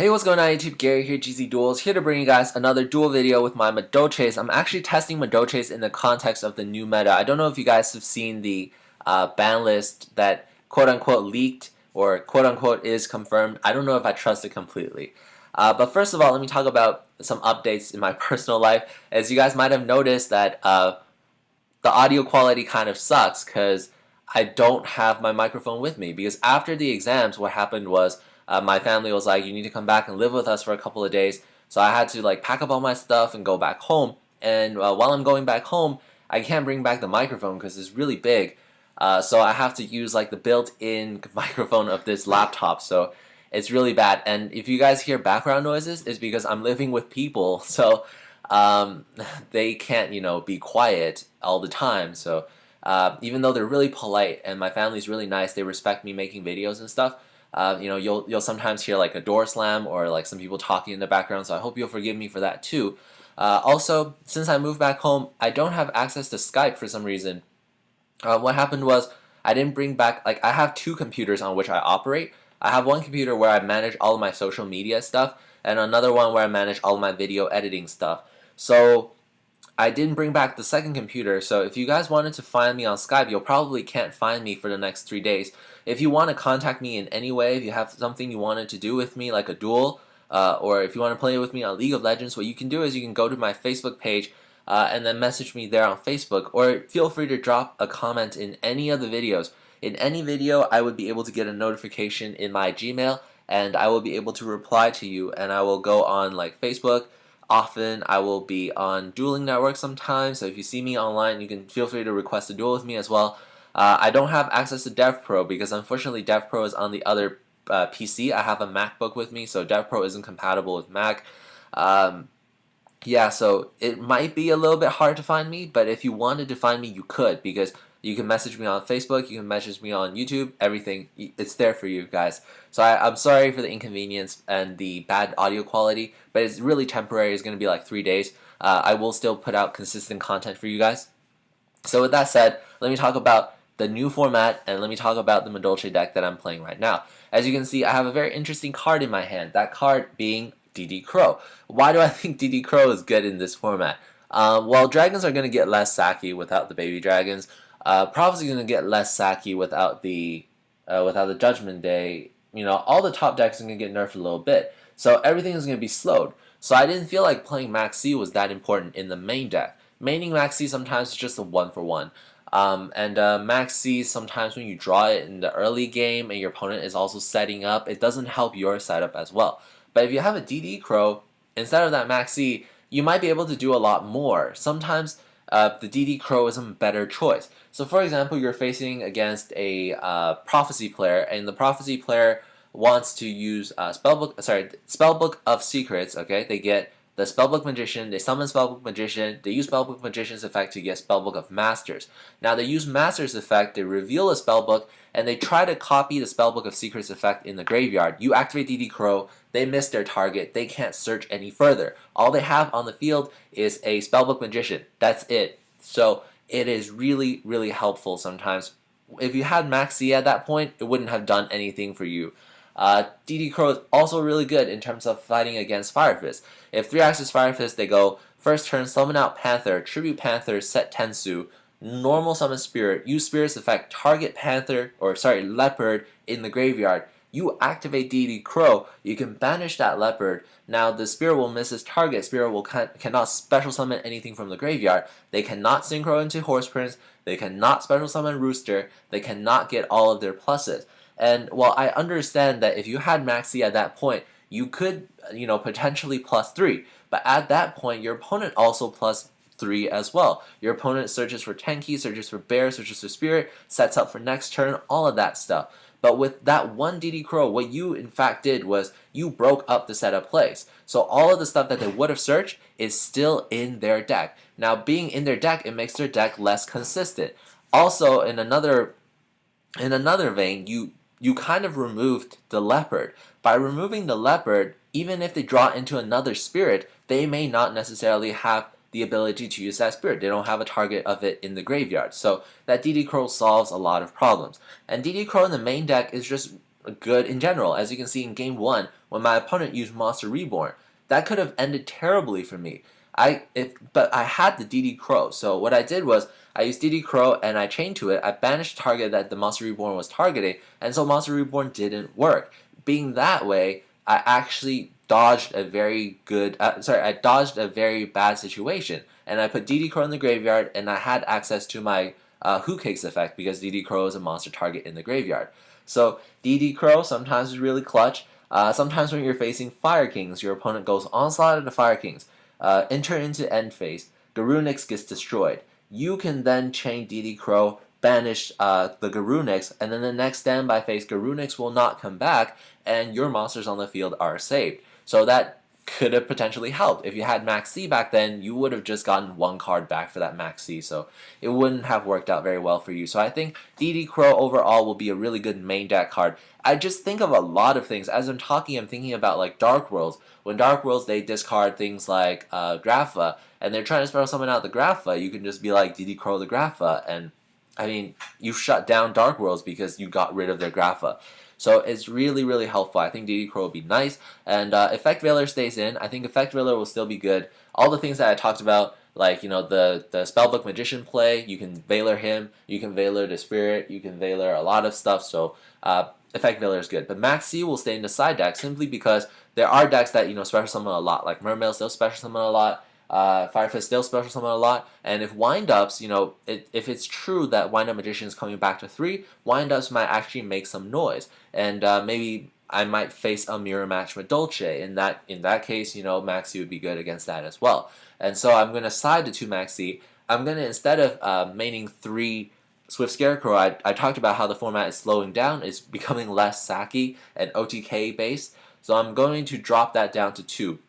Hey, what's going on YouTube? Gary here, gzduel, here to bring you guys another duel video with my Madolches. I'm actually testing Madolches in the context of the new meta. I don't know if you guys have seen the ban list that quote-unquote leaked or quote-unquote is confirmed. I don't know if I trust it completely. But first of all, let me talk about some updates in my personal life. As you guys might have noticed that the audio quality kind of sucks because I don't have my microphone with me, because after the exams what happened was my family was like, you need to come back and live with us for a couple of days. So I had to like pack up all my stuff and go back home. And while I'm going back home, I can't bring back the microphone because it's really big. So I have to use like the built-in microphone of this laptop. So it's really bad. And if you guys hear background noises, it's because I'm living with people. So they can't, be quiet all the time. So even though they're really polite and my family's really nice, they respect me making videos and stuff. You'll sometimes hear like a door slam or like some people talking in the background, so I hope you'll forgive me for that too. Also, since I moved back home, I don't have access to Skype for some reason. What happened was I didn't bring back, like, I have two computers on which I operate. I have one computer where I manage all of my social media stuff and another one where I manage all of my video editing stuff. So I didn't bring back the second computer, so if you guys wanted to find me on Skype, you'll probably can't find me for the next 3 days. If you want to contact me in any way, if you have something you wanted to do with me, like a duel, or if you want to play with me on League of Legends, what you can do is you can go to my Facebook page and then message me there on Facebook, or feel free to drop a comment in any of the videos. In any video, I would be able to get a notification in my Gmail, and I will be able to reply to you, and I will go on like Facebook. Often I will be on Dueling Network sometimes, so if you see me online, you can feel free to request a duel with me as well. I don't have access to DevPro because unfortunately DevPro is on the other PC. I have a MacBook with me, so DevPro isn't compatible with Mac. Yeah, so it might be a little bit hard to find me, but if you wanted to find me, you could, because you can message me on Facebook, you can message me on YouTube, everything, it's there for you guys. So I'm sorry for the inconvenience and the bad audio quality, but it's really temporary. It's going to be like 3 days. I will still put out consistent content for you guys. So with that said, let me talk about the new format, and let me talk about the Madolche deck that I'm playing right now. As you can see, I have a very interesting card in my hand, that card being DD Crow. Why do I think DD Crow is good in this format? Well, dragons are going to get less sacky without the baby dragons. Prophecy is going to get less sacky without the Judgment Day. All the top decks are going to get nerfed a little bit, so everything is going to be slowed. So I didn't feel like playing Max C was that important in the main deck. Maining Max C sometimes is just a 1-for-1. Max C, sometimes when you draw it in the early game and your opponent is also setting up, it doesn't help your setup as well. But if you have a DD Crow, instead of that Max C, you might be able to do a lot more. Sometimes the DD Crow is a better choice. So for example, you're facing against a Prophecy player, and the Prophecy player wants to use Spellbook of Secrets. Okay, they get the Spellbook Magician, they summon Spellbook Magician, they use Spellbook Magician's effect to get Spellbook of Masters. Now they use Master's effect, they reveal a Spellbook, and they try to copy the Spellbook of Secrets effect in the graveyard. You activate DD Crow, they miss their target, they can't search any further. All they have on the field is a Spellbook Magician. That's it. So it is really, really helpful sometimes. If you had Max C at that point, it wouldn't have done anything for you. DD Crow is also really good in terms of fighting against Fire Fist. If 3-axis Fire Fist, they go first turn, summon out Panther, tribute Panther, set Tensu, normal summon Spirit, use Spirit's effect, target Leopard in the graveyard. You activate DD Crow, you can banish that Leopard. Now the Spirit will miss its target. Spirit cannot special summon anything from the graveyard. They cannot synchro into Horse Prince. They cannot special summon Rooster. They cannot get all of their pluses. And while I understand that if you had Maxi at that point, you could, potentially +3. But at that point, your opponent also +3 as well. Your opponent searches for Tenki, searches for Bear, searches for Spirit, sets up for next turn, all of that stuff. But with that one DD Crow, what you in fact did was you broke up the setup plays. So all of the stuff that they would have searched is still in their deck. Now being in their deck, it makes their deck less consistent. Also, in another vein, you kind of removed the Leopard. By removing the Leopard, even if they draw into another Spirit, they may not necessarily have the ability to use that Spirit. They don't have a target of it in the graveyard. So that DD Crow solves a lot of problems. And DD Crow in the main deck is just good in general. As you can see in game 1, when my opponent used Monster Reborn, that could have ended terribly for me. But I had the DD Crow, so what I did was I used DD Crow and I chained to it. I banished the target that the Monster Reborn was targeting, and so Monster Reborn didn't work. Being that way, I actually dodged a very good, I dodged a very bad situation, and I put DD Crow in the graveyard, and I had access to my Who Cakes effect because DD Crow is a monster target in the graveyard. So DD Crow sometimes is really clutch. Sometimes when you're facing Fire Kings, your opponent goes Onslaught of the Fire Kings, enter into end phase, Garunix gets destroyed. You can then chain DD Crow, banish the Garunix, and then the next standby phase, Garunix will not come back, and your monsters on the field are saved. So that could have potentially helped. If you had Max C back then, you would have just gotten one card back for that Max C, so it wouldn't have worked out very well for you. So I think DD Crow overall will be a really good main deck card. I just think of a lot of things. As I'm talking, I'm thinking about like Dark Worlds. When Dark Worlds, they discard things like Grapha, and they're trying to special summon out the Grapha, you can just be like DD Crow the Grapha, and I mean, you shut down Dark Worlds because you got rid of their Grapha. So it's really, really helpful. I think DD Crow will be nice. And Effect Veiler stays in. I think Effect Veiler will still be good. All the things that I talked about, like, the Spellbook Magician play, you can Veiler him, you can Veiler the Spirit, you can Veiler a lot of stuff. So Effect Veiler is good. But Max C will stay in the side deck simply because there are decks that, special summon a lot. Like Mermail still special summon a lot. Firefist still special summon a lot, and if windups, if it's true that windup magician is coming back to 3, windups might actually make some noise, and maybe I might face a mirror match with Madolche. In that case, Maxi would be good against that as well. And so I'm going to side the 2 Maxi. I'm going to, instead of maining 3 Swift Scarecrow, I talked about how the format is slowing down, it's becoming less Saki and OTK based, so I'm going to drop that down to 2.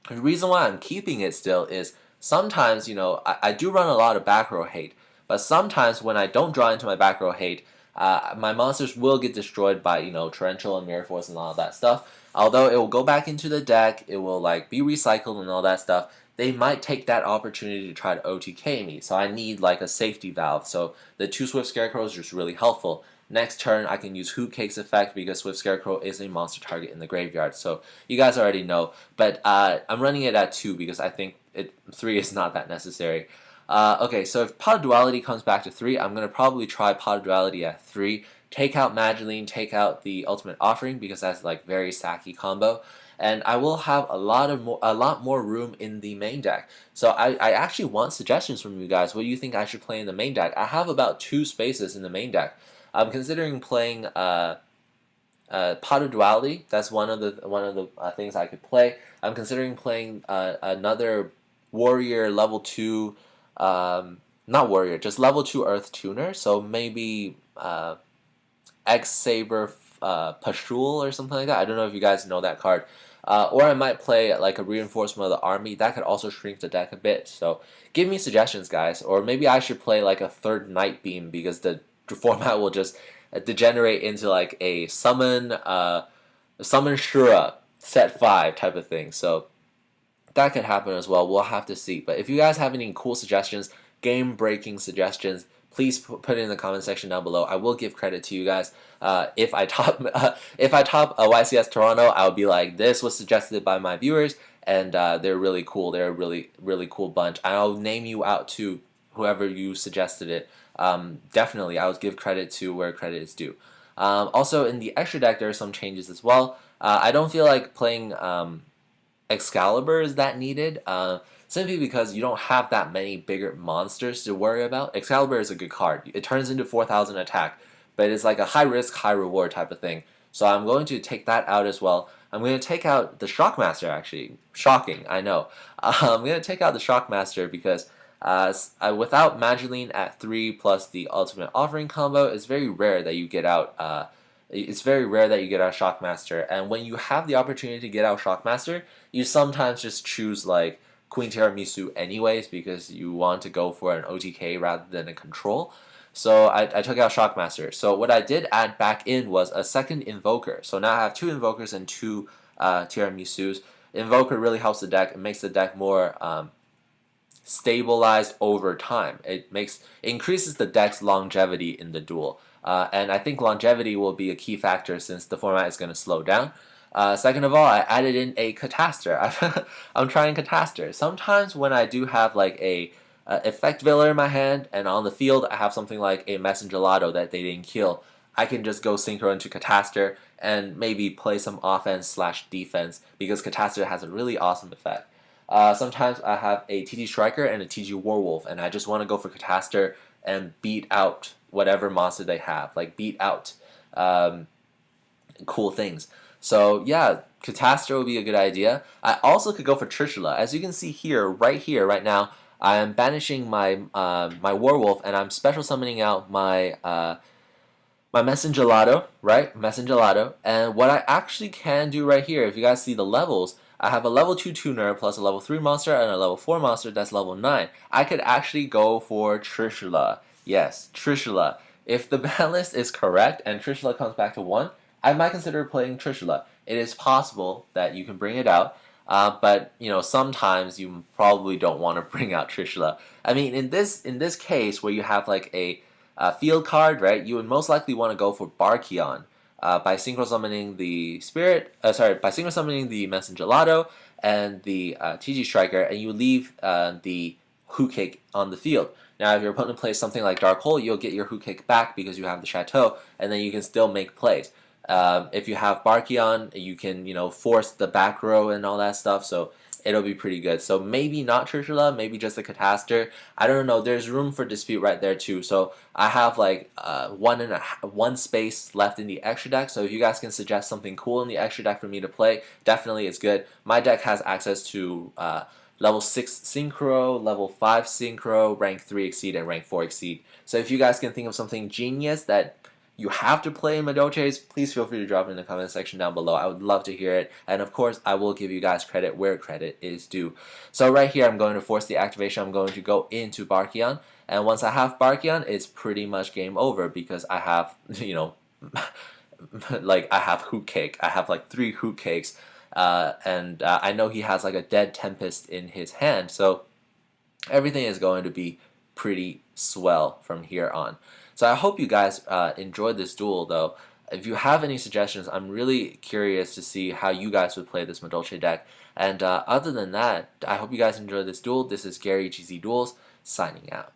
The reason why I'm keeping it still is sometimes, I do run a lot of back row hate, but sometimes when I don't draw into my back row hate, my monsters will get destroyed by, Torrential and Mirror Force and all that stuff. Although it will go back into the deck, it will be recycled and all that stuff, they might take that opportunity to try to OTK me, so I need a safety valve. So the 2 Swift Scarecrows are just really helpful. Next turn, I can use Hoop Cake's effect because Swift Scarecrow is a monster target in the graveyard. So you guys already know, but I'm running it at 2 because I think 3 is not that necessary. Okay, so if Pot of Duality comes back to 3, I'm going to probably try Pot of Duality at 3. Take out Madeline, take out the Ultimate Offering because that's very Saki combo. And I will have a lot more room in the main deck. So I actually want suggestions from you guys. What do you think I should play in the main deck? I have about 2 spaces in the main deck. I'm considering playing Pot of Duality. That's one of the things I could play. I'm considering playing another Warrior level 2, not Warrior, just level 2 Earth Tuner. So maybe X Saber Pashul or something like that. I don't know if you guys know that card. Or I might play a Reinforcement of the Army. That could also shrink the deck a bit. So give me suggestions, guys. Or maybe I should play a 3rd Night Beam because the format will just degenerate into a summon Shura set 5 type of thing. So that could happen as well. We'll have to see. But if you guys have any cool suggestions, game-breaking suggestions, please put it in the comment section down below. I will give credit to you guys. If I top YCS Toronto, I'll be like, this was suggested by my viewers, and they're really cool. They're a really, really cool bunch. I'll name you out to whoever you suggested it. Definitely, I would give credit to where credit is due. Also, in the extra deck, there are some changes as well. I don't feel like playing Excalibur is that needed, simply because you don't have that many bigger monsters to worry about. Excalibur is a good card. It turns into 4,000 attack, but it's a high risk, high reward type of thing. So I'm going to take that out as well. I'm going to take out the Shockmaster, actually. Shocking, I know. I'm going to take out the Shockmaster because without Madeline at 3 plus the Ultimate Offering combo, it's very rare that you get out Shockmaster, and when you have the opportunity to get out Shockmaster, you sometimes just choose Queen Tiramisu anyways because you want to go for an OTK rather than a control. So I took out Shockmaster. So what I did add back in was a 2nd Invoker. So now I have 2 Invokers and 2 Tiramisus. Invoker really helps the deck. It makes the deck more stabilized over time. It increases the deck's longevity in the duel. And I think longevity will be a key factor since the format is going to slow down. Second of all, I added in a Cataster. I'm trying Cataster. Sometimes when I do have like a effect veiler in my hand and on the field I have something like a Messengelado that they didn't kill, I can just go synchro into Cataster and maybe play some offense slash defense because Cataster has a really awesome effect. Sometimes I have a TG Striker and a TG Werewolf and I just want to go for Cataster and beat out whatever monster they have, like beat out cool things. So yeah, Cataster would be a good idea. I also could go for Trishula. As you can see here, right now, I am banishing my my Werewolf and I'm special summoning out my my Messengelado, right? Messengelado. And what I actually can do right here, if you guys see the levels, I have a level 2 tuner plus a level 3 monster and a level 4 monster that's level 9. I could actually go for Trishula. Yes, Trishula. If the ban list is correct and Trishula comes back to 1, I might consider playing Trishula. It is possible that you can bring it out, but you know sometimes you probably don't want to bring out Trishula. I mean, in this case where you have like a field card, right? You would most likely want to go for Barkion by synchro summoning the Spirit. By synchro summoning the Messengelado and the TG Striker, and you leave the Hook Kick on the field. Now, if your opponent plays something like Dark Hole, you'll get your Hook Kick back because you have the Chateau, and then you can still make plays. If you have Barkion, you can force the back row and all that stuff. So it'll be pretty good. So maybe not Trishula, maybe just a Cataster. I don't know. There's room for dispute right there too. So I have like one space left in the extra deck. So if you guys can suggest something cool in the extra deck for me to play, definitely it's good. My deck has access to level 6 Synchro, level 5 Synchro, rank 3 Exceed, and rank 4 Exceed. So if you guys can think of something genius that you have to play in Madolche's, please feel free to drop it in the comment section down below. I would love to hear it. And of course, I will give you guys credit where credit is due. So right here, I'm going to force the activation. I'm going to go into Barkion. And once I have Barkion, it's pretty much game over because I have, like I have Hook Cake. I have like 3 Hook Cakes. And I know he has like a Dead Tempest in his hand. So everything is going to be pretty swell from here on. So I hope you guys enjoyed this duel though. If you have any suggestions, I'm really curious to see how you guys would play this Madolche deck. And other than that, I hope you guys enjoyed this duel. This is Gary GZ Duels signing out.